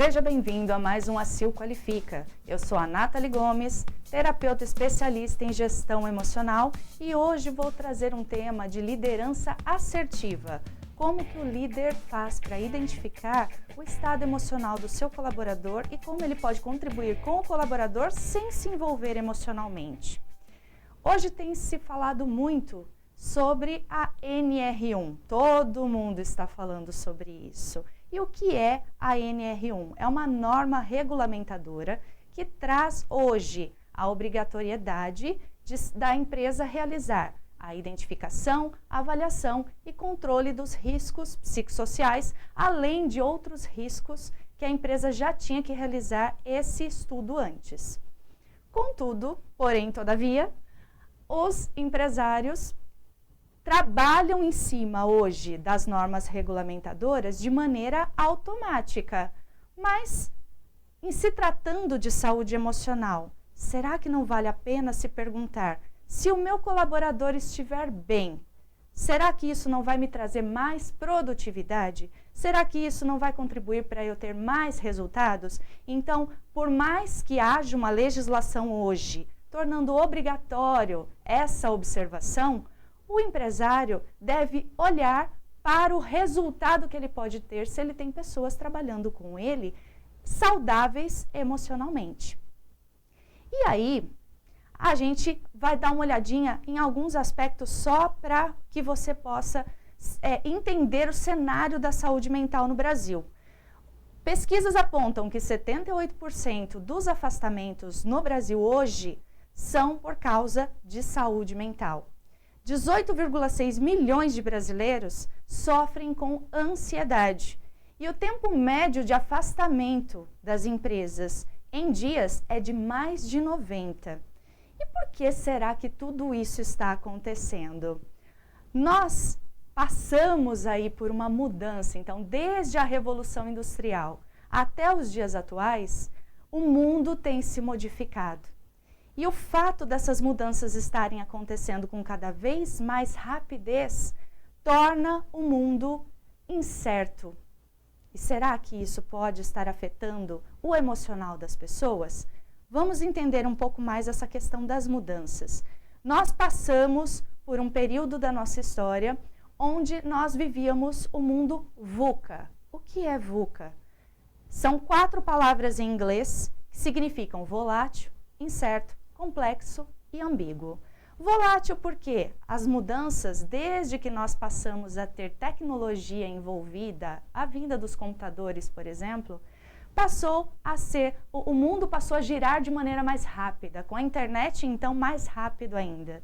Seja bem-vindo a mais um ACIL Qualifica. Eu sou a Nathalie Gomes, terapeuta especialista em gestão emocional e hoje vou trazer um tema de liderança assertiva. Como que o líder faz para identificar o estado emocional do seu colaborador e como ele pode contribuir com o colaborador sem se envolver emocionalmente. Hoje tem se falado muito sobre a NR1. Todo mundo está falando sobre isso. E o que é a NR1? É uma norma regulamentadora que traz hoje a obrigatoriedade da empresa realizar a identificação, avaliação e controle dos riscos psicossociais, além de outros riscos que a empresa já tinha que realizar esse estudo antes. Contudo, porém, todavia, os empresários trabalham em cima hoje das normas regulamentadoras de maneira automática. Mas, em se tratando de saúde emocional, será que não vale a pena se perguntar se o meu colaborador estiver bem? Será que isso não vai me trazer mais produtividade? Será que isso não vai contribuir para eu ter mais resultados? Então, por mais que haja uma legislação hoje, tornando obrigatório essa observação, o empresário deve olhar para o resultado que ele pode ter se ele tem pessoas trabalhando com ele saudáveis emocionalmente. E aí, a gente vai dar uma olhadinha em alguns aspectos só para que você possa entender o cenário da saúde mental no Brasil. Pesquisas apontam que 78% dos afastamentos no Brasil hoje são por causa de saúde mental. 18,6 milhões de brasileiros sofrem com ansiedade. E o tempo médio de afastamento das empresas em dias é de mais de 90. E por que será que tudo isso está acontecendo? Nós passamos aí por uma mudança, então, desde a Revolução Industrial até os dias atuais, o mundo tem se modificado. E o fato dessas mudanças estarem acontecendo com cada vez mais rapidez torna o mundo incerto. E será que isso pode estar afetando o emocional das pessoas? Vamos entender um pouco mais essa questão das mudanças. Nós passamos por um período da nossa história onde nós vivíamos o mundo VUCA. O que é VUCA? São 4 palavras em inglês que significam volátil, incerto, complexo e ambíguo. Volátil porque as mudanças, desde que nós passamos a ter tecnologia envolvida, a vinda dos computadores, por exemplo, o mundo passou a girar de maneira mais rápida, com a internet então mais rápido ainda.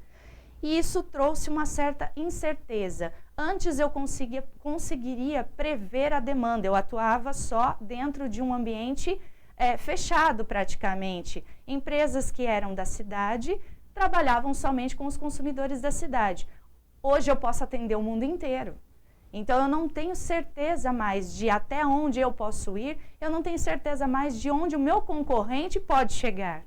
E isso trouxe uma certa incerteza. Antes eu conseguiria prever a demanda, eu atuava só dentro de um ambiente fechado praticamente. Empresas que eram da cidade trabalhavam somente com os consumidores da cidade. Hoje eu posso atender o mundo inteiro. Então eu não tenho certeza mais de até onde eu posso ir, eu não tenho certeza mais de onde o meu concorrente pode chegar.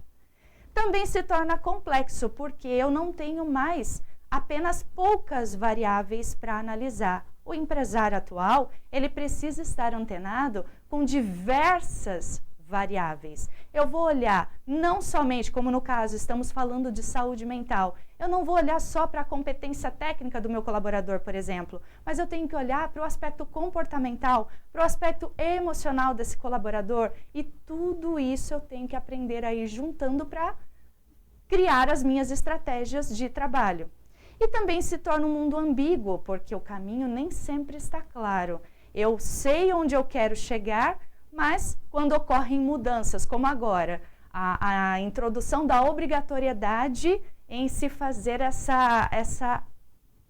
Também se torna complexo porque eu não tenho mais apenas poucas variáveis para analisar. O empresário atual, ele precisa estar antenado com diversas variáveis. Eu vou olhar não somente, como no caso estamos falando de saúde mental, eu não vou olhar só para a competência técnica do meu colaborador, por exemplo, mas eu tenho que olhar para o aspecto comportamental, para o aspecto emocional desse colaborador e tudo isso eu tenho que aprender a ir juntando para criar as minhas estratégias de trabalho. E também se torna um mundo ambíguo, porque o caminho nem sempre está claro. Eu sei onde eu quero chegar, mas quando ocorrem mudanças, como agora, a introdução da obrigatoriedade em se fazer essa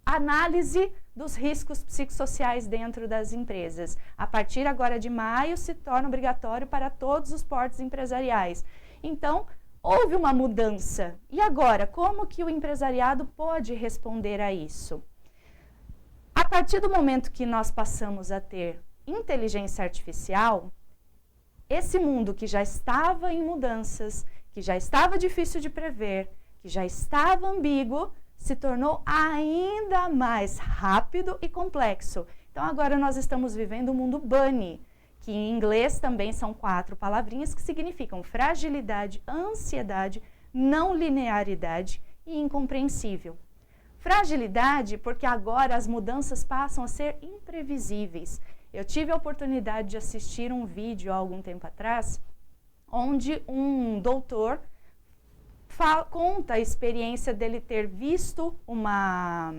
análise dos riscos psicossociais dentro das empresas. A partir agora de maio, se torna obrigatório para todos os portos empresariais. Então, houve uma mudança. E agora, como que o empresariado pode responder a isso? A partir do momento que nós passamos a ter inteligência artificial, esse mundo que já estava em mudanças, que já estava difícil de prever, que já estava ambíguo, se tornou ainda mais rápido e complexo. Então agora nós estamos vivendo um mundo bunny, que que em inglês também são 4 palavrinhas que significam fragilidade, ansiedade, não linearidade e incompreensível. Fragilidade, porque agora as mudanças passam a ser imprevisíveis. Eu tive a oportunidade de assistir um vídeo há algum tempo atrás, onde um doutor conta a experiência dele ter visto uma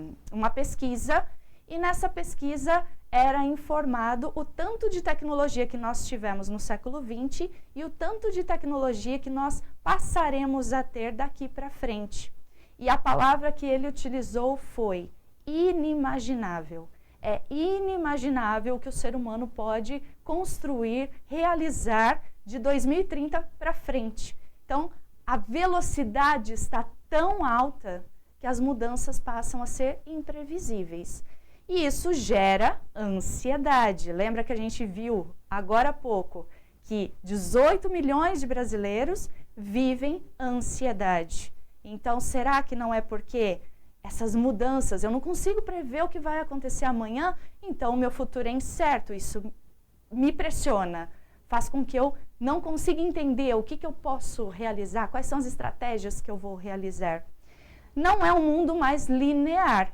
pesquisa, e nessa pesquisa era informado o tanto de tecnologia que nós tivemos no século XX e o tanto de tecnologia que nós passaremos a ter daqui para frente. E a palavra que ele utilizou foi inimaginável. É inimaginável o que o ser humano pode construir, realizar de 2030 para frente. Então, a velocidade está tão alta que as mudanças passam a ser imprevisíveis. E isso gera ansiedade. Lembra que a gente viu agora há pouco que 18 milhões de brasileiros vivem ansiedade. Então, será que não é porque essas mudanças, eu não consigo prever o que vai acontecer amanhã, então o meu futuro é incerto, isso me pressiona, faz com que eu não consiga entender o que eu posso realizar, quais são as estratégias que eu vou realizar. Não é um mundo mais linear.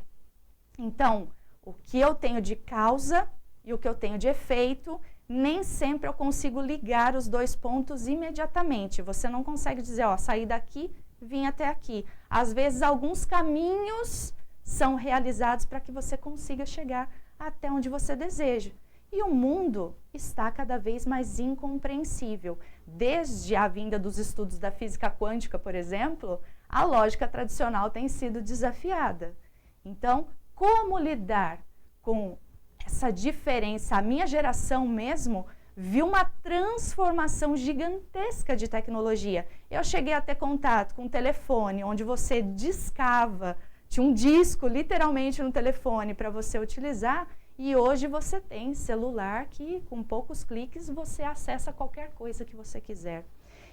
Então, o que eu tenho de causa e o que eu tenho de efeito, nem sempre eu consigo ligar os dois pontos imediatamente. Você não consegue dizer, ó, saí daqui, vim até aqui. Às vezes, alguns caminhos são realizados para que você consiga chegar até onde você deseja. E o mundo está cada vez mais incompreensível. Desde a vinda dos estudos da física quântica, por exemplo, a lógica tradicional tem sido desafiada. Então, como lidar com essa diferença? A minha geração mesmo viu uma transformação gigantesca de tecnologia. Eu cheguei a ter contato com um telefone, onde você discava, tinha um disco literalmente no telefone para você utilizar, e hoje você tem celular que com poucos cliques você acessa qualquer coisa que você quiser.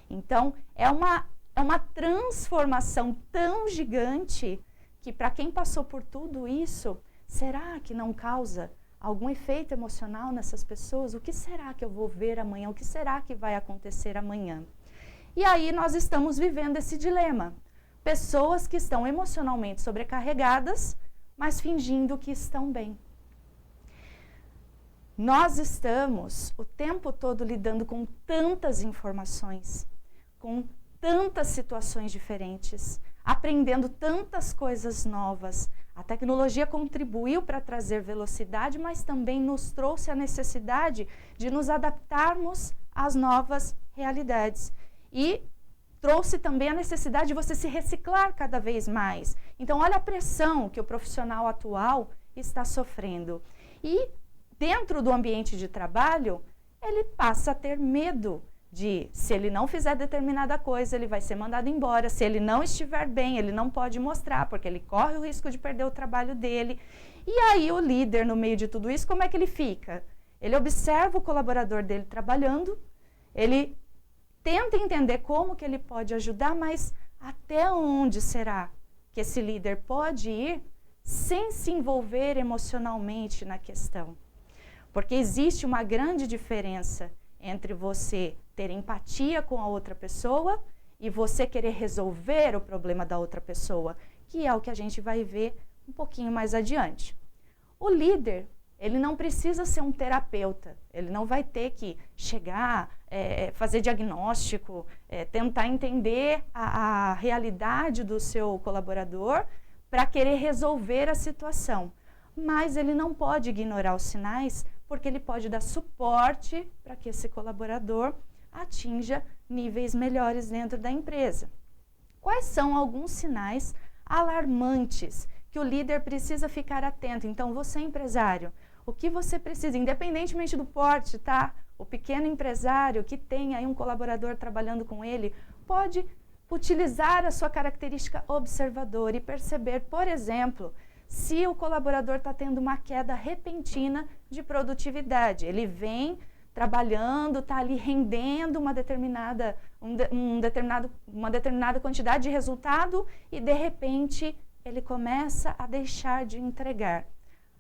Então, é uma transformação tão gigante que para quem passou por tudo isso, será que não causa algum efeito emocional nessas pessoas? O que será que eu vou ver amanhã? O que será que vai acontecer amanhã? E aí nós estamos vivendo esse dilema. Pessoas que estão emocionalmente sobrecarregadas, mas fingindo que estão bem. Nós estamos o tempo todo lidando com tantas informações, com tantas situações diferentes, aprendendo tantas coisas novas. A tecnologia contribuiu para trazer velocidade, mas também nos trouxe a necessidade de nos adaptarmos às novas realidades. E trouxe também a necessidade de você se reciclar cada vez mais. Então, olha a pressão que o profissional atual está sofrendo. E dentro do ambiente de trabalho, ele passa a ter medo de, se ele não fizer determinada coisa, ele vai ser mandado embora. Se ele não estiver bem, ele não pode mostrar, porque ele corre o risco de perder o trabalho dele. E aí o líder, no meio de tudo isso, como é que ele fica? Ele observa o colaborador dele trabalhando, ele tenta entender como que ele pode ajudar, mas até onde será que esse líder pode ir sem se envolver emocionalmente na questão? Porque existe uma grande diferença entre você ter empatia com a outra pessoa e você querer resolver o problema da outra pessoa, que é o que a gente vai ver um pouquinho mais adiante. O líder, ele não precisa ser um terapeuta, ele não vai ter que chegar, fazer diagnóstico, tentar entender a realidade do seu colaborador para querer resolver a situação. Mas ele não pode ignorar os sinais, porque ele pode dar suporte para que esse colaborador atinja níveis melhores dentro da empresa. Quais são alguns sinais alarmantes que o líder precisa ficar atento? Então, você empresário, o que você precisa, independentemente do porte, tá? O pequeno empresário que tem aí um colaborador trabalhando com ele, pode utilizar a sua característica observadora e perceber, por exemplo, se o colaborador está tendo uma queda repentina de produtividade. Ele vem trabalhando, está ali rendendo uma determinada quantidade de resultado e, de repente, ele começa a deixar de entregar.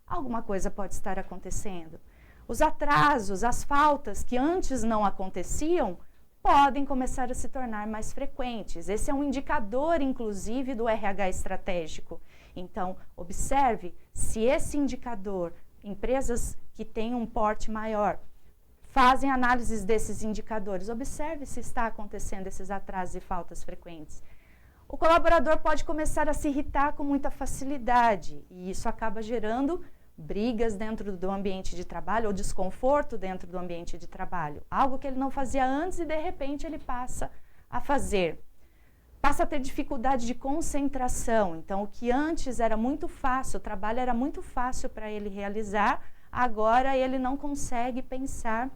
Alguma coisa pode estar acontecendo. Os atrasos, as faltas que antes não aconteciam, podem começar a se tornar mais frequentes. Esse é um indicador, inclusive, do RH estratégico. Então, observe se esse indicador, empresas que têm um porte maior, fazem análises desses indicadores. Observe se está acontecendo esses atrasos e faltas frequentes. O colaborador pode começar a se irritar com muita facilidade e isso acaba gerando brigas dentro do ambiente de trabalho ou desconforto dentro do ambiente de trabalho. Algo que ele não fazia antes e de repente ele passa a fazer. Passa a ter dificuldade de concentração. Então, o que antes era muito fácil, o trabalho era muito fácil para ele realizar, agora ele não consegue pensar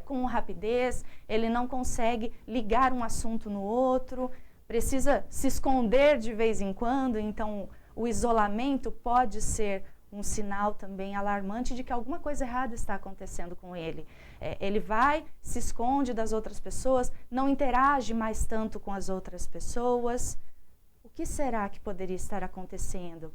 com rapidez, ele não consegue ligar um assunto no outro, precisa se esconder de vez em quando, então o isolamento pode ser um sinal também alarmante de que alguma coisa errada está acontecendo com ele. Ele vai, se esconde das outras pessoas, não interage mais tanto com as outras pessoas. O que será que poderia estar acontecendo?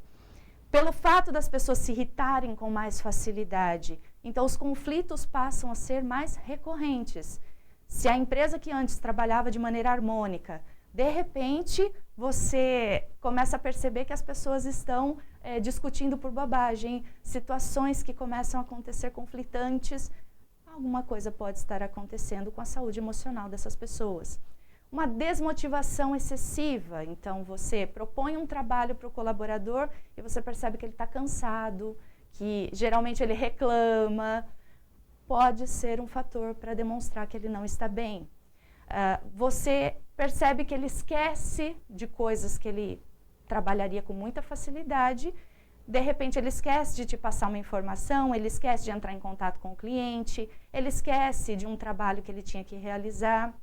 Pelo fato das pessoas se irritarem com mais facilidade, então os conflitos passam a ser mais recorrentes. Se a empresa que antes trabalhava de maneira harmônica, de repente você começa a perceber que as pessoas estão discutindo por bobagem, situações que começam a acontecer conflitantes, alguma coisa pode estar acontecendo com a saúde emocional dessas pessoas. Uma desmotivação excessiva, então você propõe um trabalho para o colaborador e você percebe que ele está cansado, que geralmente ele reclama, pode ser um fator para demonstrar que ele não está bem. Você percebe que ele esquece de coisas que ele trabalharia com muita facilidade, de repente ele esquece de te passar uma informação, ele esquece de entrar em contato com o cliente, ele esquece de um trabalho que ele tinha que realizar.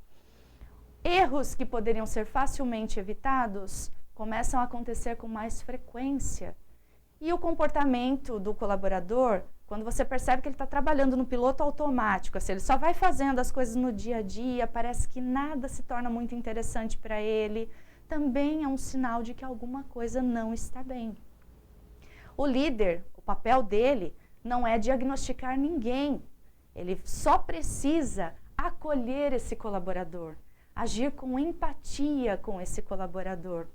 Erros que poderiam ser facilmente evitados começam a acontecer com mais frequência. E o comportamento do colaborador, quando você percebe que ele está trabalhando no piloto automático, assim, ele só vai fazendo as coisas no dia a dia, parece que nada se torna muito interessante para ele, também é um sinal de que alguma coisa não está bem. O líder, o papel dele não é diagnosticar ninguém, ele só precisa acolher esse colaborador, agir com empatia com esse colaborador.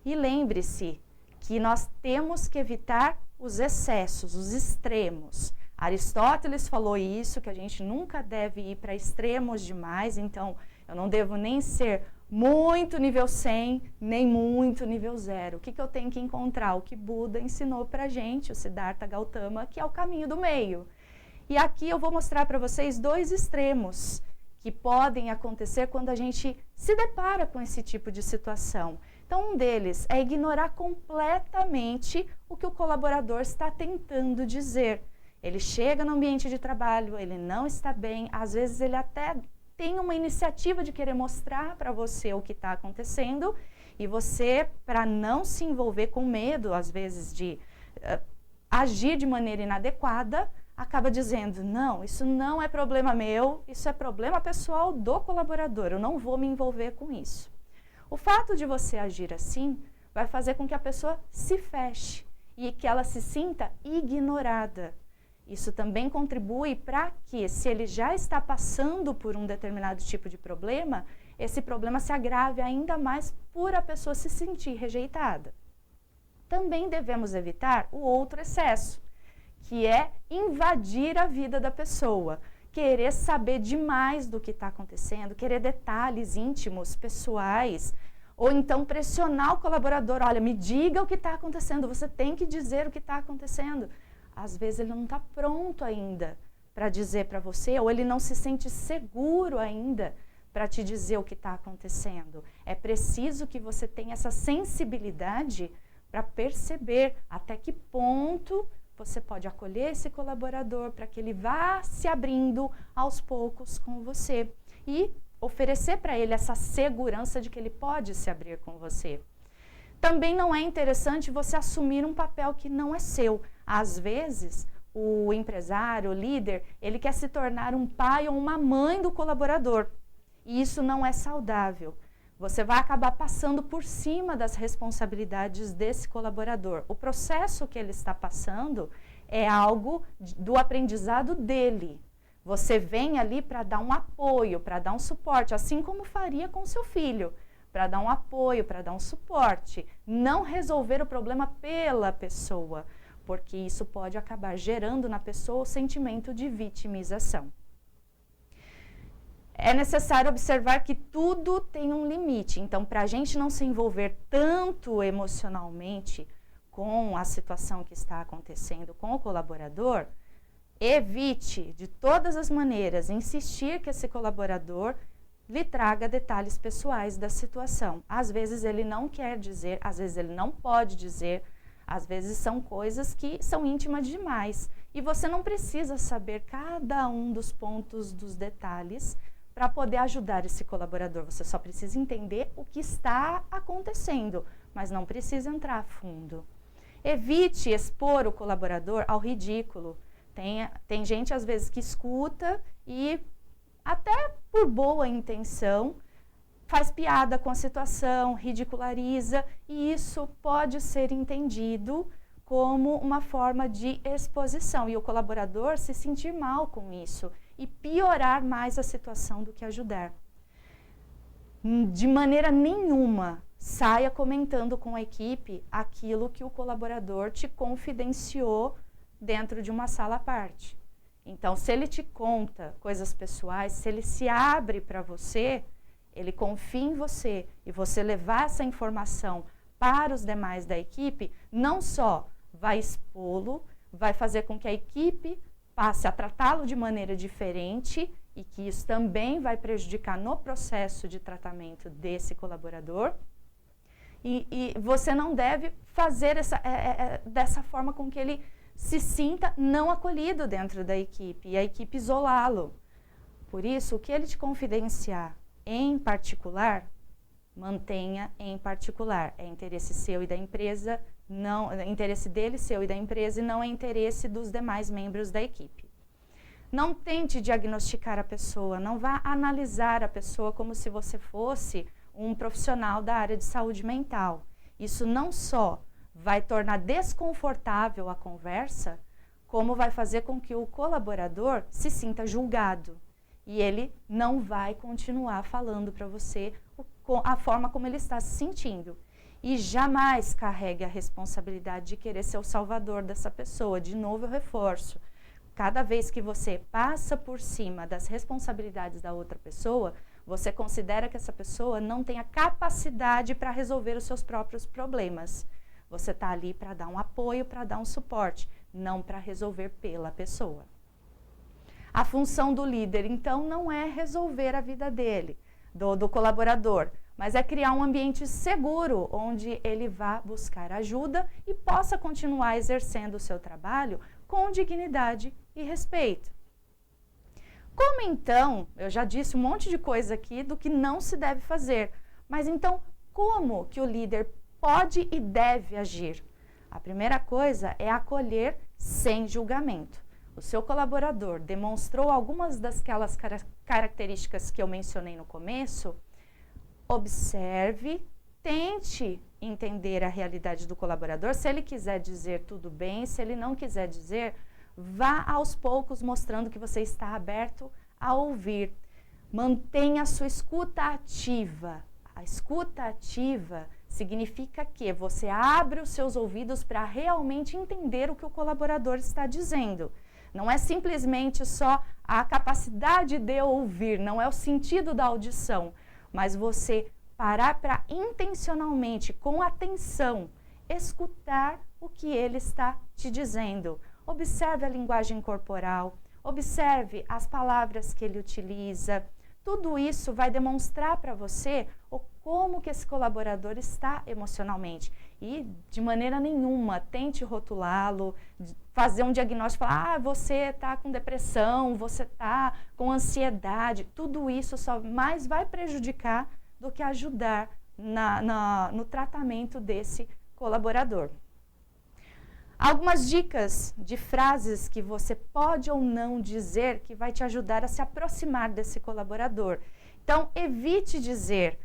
E lembre-se que nós temos que evitar os excessos, os extremos. Aristóteles falou isso, que a gente nunca deve ir para extremos demais, então eu não devo nem ser muito nível 100, nem muito nível 0. O que eu tenho que encontrar? O que Buda ensinou para a gente, o Siddhartha Gautama, que é o caminho do meio. E aqui eu vou mostrar para vocês dois extremos que podem acontecer quando a gente se depara com esse tipo de situação. Então, um deles é ignorar completamente o que o colaborador está tentando dizer. Ele chega no ambiente de trabalho, ele não está bem, às vezes ele até tem uma iniciativa de querer mostrar para você o que está acontecendo e você, para não se envolver com medo, às vezes, de agir de maneira inadequada, acaba dizendo, não, isso não é problema meu, isso é problema pessoal do colaborador, eu não vou me envolver com isso. O fato de você agir assim vai fazer com que a pessoa se feche e que ela se sinta ignorada. Isso também contribui para que, se ele já está passando por um determinado tipo de problema, esse problema se agrave ainda mais por a pessoa se sentir rejeitada. Também devemos evitar o outro excesso, que é invadir a vida da pessoa, querer saber demais do que está acontecendo, querer detalhes íntimos, pessoais, ou então pressionar o colaborador, olha, me diga o que está acontecendo, você tem que dizer o que está acontecendo. Às vezes ele não está pronto ainda para dizer para você, ou ele não se sente seguro ainda para te dizer o que está acontecendo. É preciso que você tenha essa sensibilidade para perceber até que ponto você pode acolher esse colaborador para que ele vá se abrindo aos poucos com você e oferecer para ele essa segurança de que ele pode se abrir com você. Também não é interessante você assumir um papel que não é seu. Às vezes, o empresário, o líder, ele quer se tornar um pai ou uma mãe do colaborador. E isso não é saudável. Você vai acabar passando por cima das responsabilidades desse colaborador. O processo que ele está passando é algo do aprendizado dele. Você vem ali para dar um apoio, para dar um suporte, assim como faria com seu filho, para dar um apoio, para dar um suporte, não resolver o problema pela pessoa, porque isso pode acabar gerando na pessoa o sentimento de vitimização. É necessário observar que tudo tem um limite, então para a gente não se envolver tanto emocionalmente com a situação que está acontecendo com o colaborador, evite de todas as maneiras insistir que esse colaborador lhe traga detalhes pessoais da situação. Às vezes ele não quer dizer, às vezes ele não pode dizer, às vezes são coisas que são íntimas demais e você não precisa saber cada um dos pontos, dos detalhes para poder ajudar esse colaborador. Você só precisa entender o que está acontecendo, mas não precisa entrar a fundo. Evite expor o colaborador ao ridículo. Tem gente, às vezes, que escuta e, até por boa intenção, faz piada com a situação, ridiculariza, e isso pode ser entendido como uma forma de exposição, e o colaborador se sentir mal com isso e piorar mais a situação do que ajudar. De maneira nenhuma, saia comentando com a equipe aquilo que o colaborador te confidenciou dentro de uma sala à parte. Então, se ele te conta coisas pessoais, se ele se abre para você, ele confia em você e você levar essa informação para os demais da equipe, não só vai expô-lo, vai fazer com que a equipe passe a tratá-lo de maneira diferente e que isso também vai prejudicar no processo de tratamento desse colaborador. E você não deve fazer dessa forma com que ele se sinta não acolhido dentro da equipe e a equipe isolá-lo. Por isso, o que ele te confidenciar em particular, mantenha em particular. É interesse seu e da empresa, não, é interesse dele, seu e da empresa, e não é interesse dos demais membros da equipe. Não tente diagnosticar a pessoa, não vá analisar a pessoa como se você fosse um profissional da área de saúde mental. Isso não só vai tornar desconfortável a conversa, como vai fazer com que o colaborador se sinta julgado. E ele não vai continuar falando para você a forma como ele está se sentindo. E jamais carregue a responsabilidade de querer ser o salvador dessa pessoa. De novo, eu reforço. Cada vez que você passa por cima das responsabilidades da outra pessoa, você considera que essa pessoa não tem a capacidade para resolver os seus próprios problemas. Você está ali para dar um apoio, para dar um suporte, não para resolver pela pessoa. A função do líder, então, não é resolver a vida dele, do colaborador, mas é criar um ambiente seguro, onde ele vá buscar ajuda e possa continuar exercendo o seu trabalho com dignidade e respeito. Como então, eu já disse um monte de coisa aqui do que não se deve fazer, mas então, como que o líder pode e deve agir? A primeira coisa é acolher sem julgamento. O seu colaborador demonstrou algumas daquelas características que eu mencionei no começo. Observe, tente entender a realidade do colaborador. Se ele quiser dizer, tudo bem. Se ele não quiser dizer, vá aos poucos mostrando que você está aberto a ouvir. Mantenha a sua escuta ativa. A escuta ativa significa que você abre os seus ouvidos para realmente entender o que o colaborador está dizendo. Não é simplesmente só a capacidade de ouvir, não é o sentido da audição, mas você parar para intencionalmente, com atenção, escutar o que ele está te dizendo. Observe a linguagem corporal, observe as palavras que ele utiliza. Tudo isso vai demonstrar para você como que esse colaborador está emocionalmente. E, de maneira nenhuma, tente rotulá-lo, fazer um diagnóstico, falar, você está com depressão, você está com ansiedade. Tudo isso só mais vai prejudicar do que ajudar no tratamento desse colaborador. Algumas dicas de frases que você pode ou não dizer que vai te ajudar a se aproximar desse colaborador. Então, evite dizer,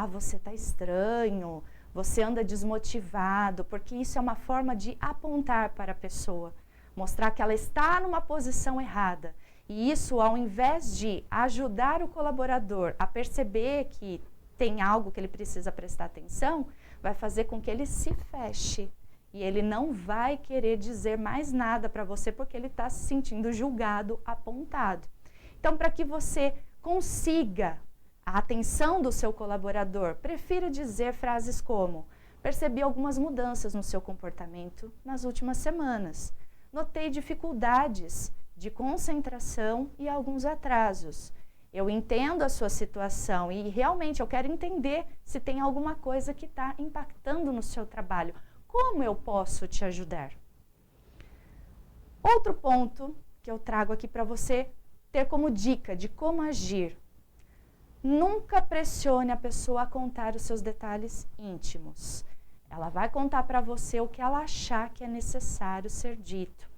você está estranho, você anda desmotivado, porque isso é uma forma de apontar para a pessoa. mostrar que ela está numa posição errada. E isso, ao invés de ajudar o colaborador a perceber que tem algo que ele precisa prestar atenção, vai fazer com que ele se feche. E ele não vai querer dizer mais nada para você porque ele está se sentindo julgado, apontado. Então, para que você consiga a atenção do seu colaborador, prefira dizer frases como: percebi algumas mudanças no seu comportamento nas últimas semanas. Notei dificuldades de concentração e alguns atrasos. Eu entendo a sua situação e realmente eu quero entender se tem alguma coisa que está impactando no seu trabalho. Como eu posso te ajudar? Outro ponto que eu trago aqui para você ter como dica de como agir. Nunca pressione a pessoa a contar os seus detalhes íntimos. Ela vai contar para você o que ela achar que é necessário ser dito.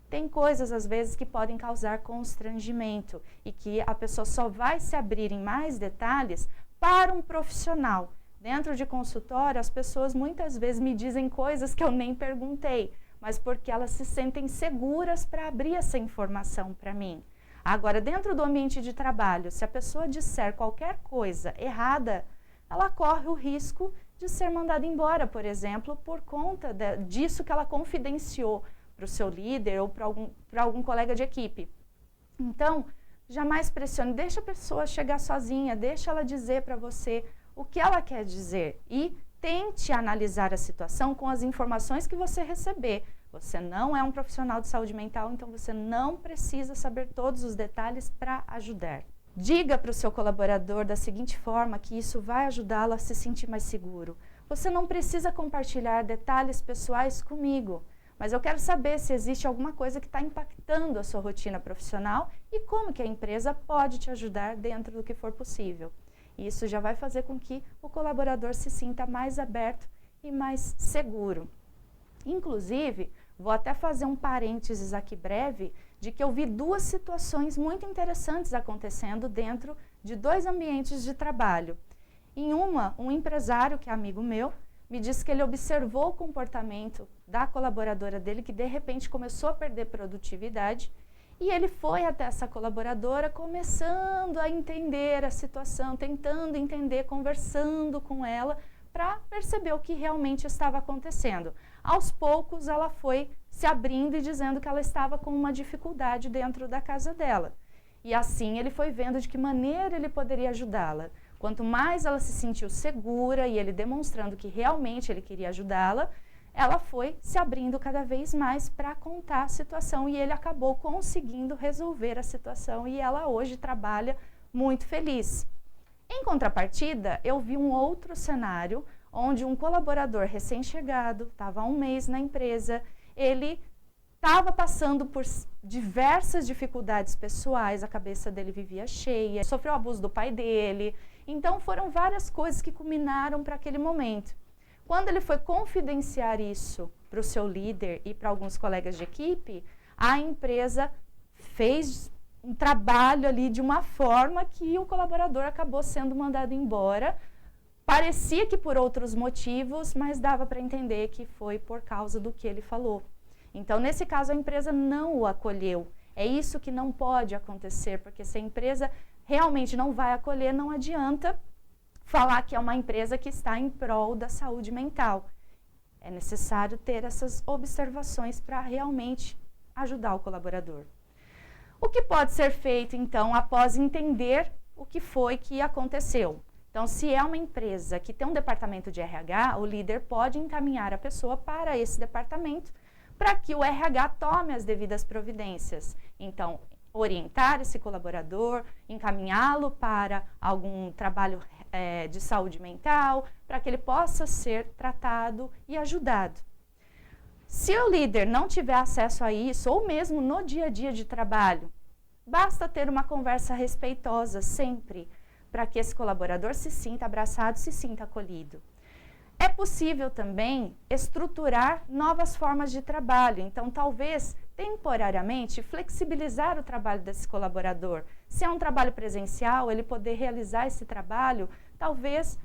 Tem coisas, às vezes, que podem causar constrangimento e que a pessoa só vai se abrir em mais detalhes para um profissional. Dentro de consultório, as pessoas muitas vezes me dizem coisas que eu nem perguntei, mas porque elas se sentem seguras para abrir essa informação para mim. Agora, dentro do ambiente de trabalho, se a pessoa disser qualquer coisa errada, ela corre o risco de ser mandada embora, por exemplo, por conta disso que ela confidenciou para o seu líder ou para algum colega de equipe. Então, jamais pressione, deixa a pessoa chegar sozinha, deixa ela dizer para você o que ela quer dizer e tente analisar a situação com as informações que você receber. Você não é um profissional de saúde mental, então você não precisa saber todos os detalhes para ajudar. Diga para o seu colaborador da seguinte forma que isso vai ajudá-lo a se sentir mais seguro. Você não precisa compartilhar detalhes pessoais comigo, mas eu quero saber se existe alguma coisa que está impactando a sua rotina profissional e como que a empresa pode te ajudar dentro do que for possível. Isso já vai fazer com que o colaborador se sinta mais aberto e mais seguro. Inclusive, vou até fazer um parênteses aqui breve de que eu vi duas situações muito interessantes acontecendo dentro de dois ambientes de trabalho. Em uma, um empresário que é amigo meu me disse que ele observou o comportamento da colaboradora dele que de repente começou a perder produtividade e ele foi até essa colaboradora começando a entender a situação, tentando entender, conversando com ela para perceber o que realmente estava acontecendo. Aos poucos ela foi se abrindo e dizendo que ela estava com uma dificuldade dentro da casa dela. E assim ele foi vendo de que maneira ele poderia ajudá-la. Quanto mais ela se sentiu segura e ele demonstrando que realmente ele queria ajudá-la, ela foi se abrindo cada vez mais para contar a situação e ele acabou conseguindo resolver a situação e ela hoje trabalha muito feliz. Em contrapartida, eu vi um outro cenário onde um colaborador recém-chegado, estava há um mês na empresa, ele estava passando por diversas dificuldades pessoais, a cabeça dele vivia cheia, sofreu abuso do pai dele, então foram várias coisas que culminaram para aquele momento. Quando ele foi confidenciar isso para o seu líder e para alguns colegas de equipe, a empresa fez um trabalho ali de uma forma que o colaborador acabou sendo mandado embora. Parecia que por outros motivos, mas dava para entender que foi por causa do que ele falou. Então, nesse caso, a empresa não o acolheu. É isso que não pode acontecer, porque se a empresa realmente não vai acolher, não adianta falar que é uma empresa que está em prol da saúde mental. É necessário ter essas observações para realmente ajudar o colaborador. O que pode ser feito, então, após entender o que foi que aconteceu? Então, se é uma empresa que tem um departamento de RH, o líder pode encaminhar a pessoa para esse departamento para que o RH tome as devidas providências. Então, orientar esse colaborador, encaminhá-lo para algum trabalho de saúde mental, para que ele possa ser tratado e ajudado. Se o líder não tiver acesso a isso, ou mesmo no dia a dia de trabalho, basta ter uma conversa respeitosa sempre, para que esse colaborador se sinta abraçado, se sinta acolhido. É possível também estruturar novas formas de trabalho, então talvez temporariamente flexibilizar o trabalho desse colaborador. Se é um trabalho presencial, ele poder realizar esse trabalho, talvez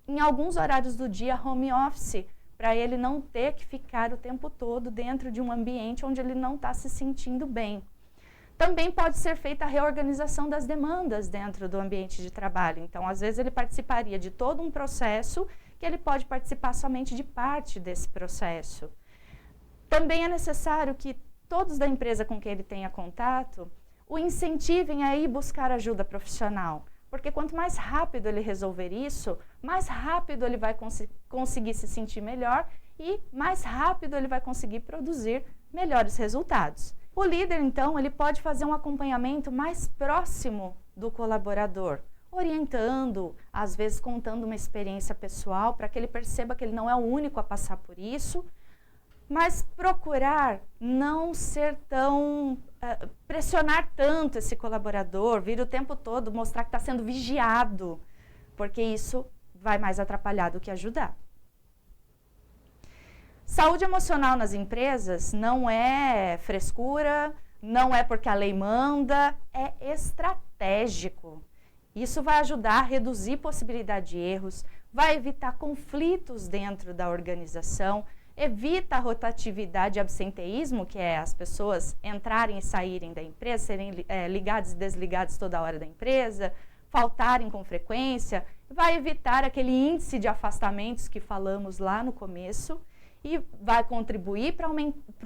em alguns horários do dia home office, para ele não ter que ficar o tempo todo dentro de um ambiente onde ele não está se sentindo bem. Também pode ser feita a reorganização das demandas dentro do ambiente de trabalho. Então, às vezes, ele participaria de todo um processo que ele pode participar somente de parte desse processo. Também é necessário que todos da empresa com quem ele tenha contato o incentivem a ir buscar ajuda profissional. Porque quanto mais rápido ele resolver isso, mais rápido ele vai conseguir se sentir melhor e mais rápido ele vai conseguir produzir melhores resultados. O líder, então, ele pode fazer um acompanhamento mais próximo do colaborador, orientando, às vezes contando uma experiência pessoal para que ele perceba que ele não é o único a passar por isso, mas procurar não ser tão, pressionar tanto esse colaborador, vir o tempo todo mostrar que está sendo vigiado, porque isso vai mais atrapalhar do que ajudar. Saúde emocional nas empresas não é frescura, não é porque a lei manda, é estratégico. Isso vai ajudar a reduzir possibilidade de erros, vai evitar conflitos dentro da organização, evita a rotatividade e absenteísmo, que é as pessoas entrarem e saírem da empresa, serem ligados e desligados toda hora da empresa, faltarem com frequência, vai evitar aquele índice de afastamentos que falamos lá no começo e vai contribuir para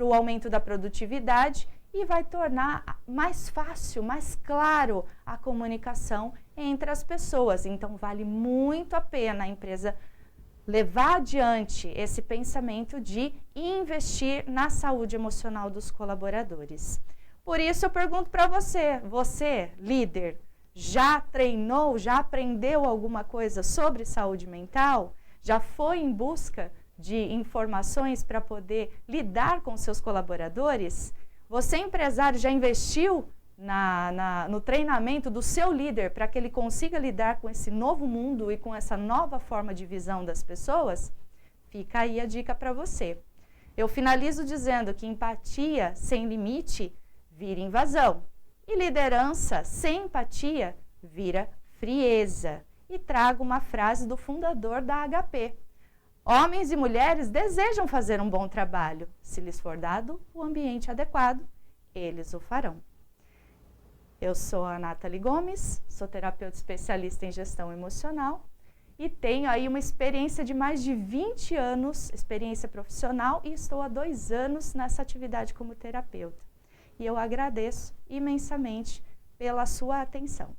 o aumento da produtividade e vai tornar mais fácil, mais claro a comunicação entre as pessoas. Então, vale muito a pena a empresa levar adiante esse pensamento de investir na saúde emocional dos colaboradores. Por isso, eu pergunto para você, líder, já treinou, já aprendeu alguma coisa sobre saúde mental? Já foi em busca de informações para poder lidar com seus colaboradores? Você, empresário, já investiu no treinamento do seu líder para que ele consiga lidar com esse novo mundo e com essa nova forma de visão das pessoas? Fica aí a dica para você. Eu finalizo dizendo que empatia sem limite vira invasão e liderança sem empatia vira frieza. E trago uma frase do fundador da HP. Homens e mulheres desejam fazer um bom trabalho. Se lhes for dado o ambiente adequado, eles o farão. Eu sou a Nathalie Gomes, sou terapeuta especialista em gestão emocional e tenho aí uma experiência de mais de 20 anos, experiência profissional, e estou há 2 anos nessa atividade como terapeuta. E eu agradeço imensamente pela sua atenção.